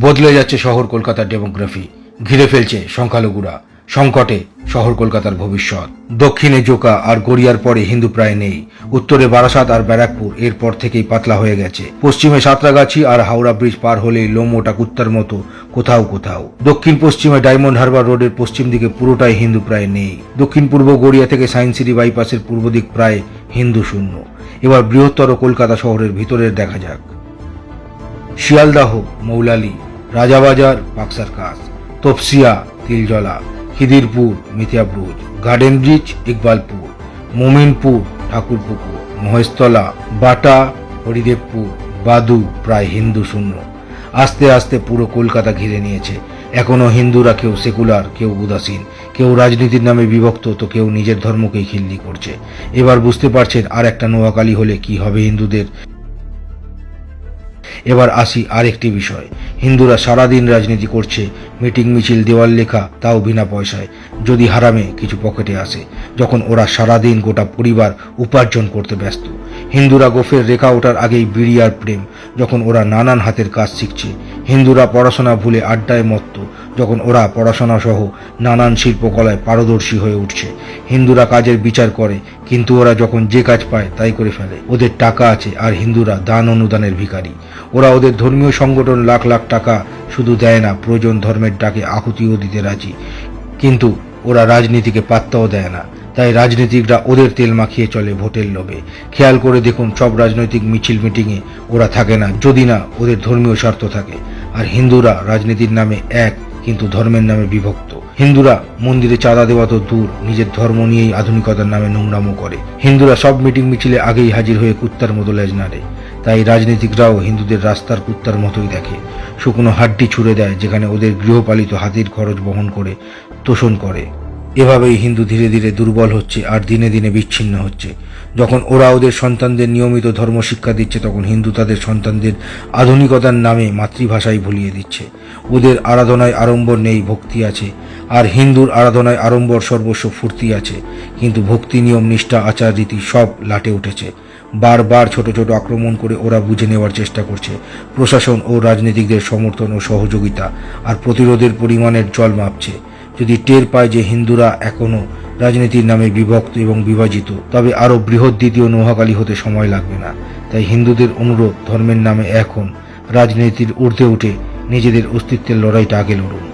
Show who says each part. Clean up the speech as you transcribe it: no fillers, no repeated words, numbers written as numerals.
Speaker 1: বদলে যাচ্ছে শহর কলকাতার ডেমোগ্রাফি, ঘিরে ফেলছে সংখ্যালঘুরা, সংকটে শহর কলকাতার ভবিষ্যৎ। দক্ষিণে জোকা আর গড়িয়ার পরে হিন্দু প্রায় নেই, উত্তরে বারাসাত আর ব্যারাকপুর এরপর থেকেই পাতলা হয়ে গেছে, পশ্চিমে সাঁতরাগাছি আর হাওড়া ব্রিজ পার হলেই লোমোটা কুত্তার মতো কোথাও কোথাও, দক্ষিণ পশ্চিমে ডায়মন্ড হারবার রোডের পশ্চিম দিকে পুরোটাই হিন্দু প্রায় নেই, দক্ষিণ পূর্ব গড়িয়া থেকে সায়েন্স সিটি বাইপাসের পূর্ব দিক প্রায় হিন্দু শূন্য। এবার বৃহত্তর কলকাতা শহরের ভিতরের দেখা যাক। শিয়ালদাহ, মৌলালি, রাজাবাজার, পাকসারকাস, তপসিয়া, তিলজলা, খিদিরপুর, মিথিয়াব্রুজ, গার্ডেন ব্রিজ, ইকবালপুর, মোমিনপুর, ঠাকুরপুকুর, মহেশতলা, বাটা, হরিদেবপুর, বাদু প্রায় হিন্দু শূন্য। আস্তে আস্তে পুরো কলকাতা ঘিরে নিয়েছে। এখনো হিন্দুরা কেউ সেকুলার, কেউ উদাসীন, কেউ রাজনীতির নামে বিভক্ত, তো কেউ নিজের ধর্মকেই খিল্লি করছে। এবার বুঝতে পারছেন আর একটা নোয়াখালী হলে কি হবে হিন্দুদের। এবার আসি আরেকটি বিষয়, হিন্দুরা সারাদিন রাজনীতি করছে, মিটিং মিছিল, দেওয়াল লেখা, তাও বিনা পয়সায়, যদি হারামে কিছু পকেটে আসে, যখন ওরা সারাদিন গোটা পরিবার উপার্জন করতে ব্যস্ত। হিন্দুরা গোফের রেখা ওঠার আগেই বিড়ি আর প্রেম, যখন ওরা নানান হাতের কাজ শিখছে। হিন্দুরা পড়াশোনা ভুলে আড্ডায় মত্ত, যখন ওরা পড়াশোনা সহ নানান শিল্পকলায় পারদর্শী হয়ে উঠছে। হিন্দুরা কাজের বিচার করে, কিন্তু ওরা যখন যে কাজ পায় তাই করে ফেলে। ওদের টাকা আছে, আর হিন্দুরা দান অনুদানের ভিখারি। ওরা ওদের ধর্মীয় সংগঠন লাখ লাখ টাকা শুধু দেয় না, প্রয়োজন ধর্মের ডাকে আহুতিও দিতে রাজি, কিন্তু ওরা রাজনীতিকে পাত্তাও দেয় না। তাই রাজনীতিকরা ওদের তেল মাখিয়ে চলে ভোটের লোভে। খেয়াল করে দেখুন, সব রাজনৈতিক মিছিল মিটিংয়ে ওরা থাকে না, যদি না ওদের ধর্মীয় স্বার্থ থাকে। আর হিন্দুরা রাজনীতির নামে এক, কিন্তু ধর্মের নামে বিভক্ত। হিন্দুরা মন্দিরে চাঁদা দেওয়া তো দূর, নিজের ধর্ম নিয়েই আধুনিকতার নামে নোংরামো করে। হিন্দুরা সব মিটিং মিছিলে আগেই হাজির হয়ে কুত্তার মতো লেজ নাড়ে। তাই রাজনীতিকরাও হিন্দুদের রাস্তার কুত্তার মতোই দেখে, শুকনো হাড্ডি ছুড়ে দেয় যেখানে ওদের গৃহপালিত হাতির খরচ বহন করে তোষণ করে। এভাবেই হিন্দু ধীরে ধীরে দুর্বল হচ্ছে আর দিনে দিনে বিচ্ছিন্ন হচ্ছে। যখন ওরা ওদের সন্তানদের নিয়মিত ধর্ম শিক্ষা দিচ্ছে, তখন হিন্দু তাদের সন্তানদের আধুনিকতার নামে মাতৃভাষাই ভুলিয়ে দিচ্ছে। ওদের আরাধনায় আড়ম্বর নেই, ভক্তি আছে, আর হিন্দুর আরাধনায় আড়ম্বর সর্বস্ব ফুর্তি আছে, কিন্তু ভক্তি, নিয়ম, নিষ্ঠা, আচার রীতি সব লাটে উঠেছে। বারবার ছোট ছোট আক্রমণ করে ওরা বুঝে নেওয়ার চেষ্টা করছে। প্রশাসন ও রাজনীতিকদের সমর্থন ও সহযোগিতা আর প্রতিরোধের পরিমাণের জল মাপছে। যদি টের পায় যে হিন্দুরা এখনো রাজনীতির নামে বিভক্ত এবং বিভাজিত, তবে আরও বৃহৎ দ্বিতীয় নোয়াখালী হতে সময় লাগবে না। তাই হিন্দুদের অনুরোধ, ধর্মের নামে এখন রাজনীতির ঊর্ধ্বে উঠে নিজেদের অস্তিত্বের লড়াইটা আগে লড়ুন।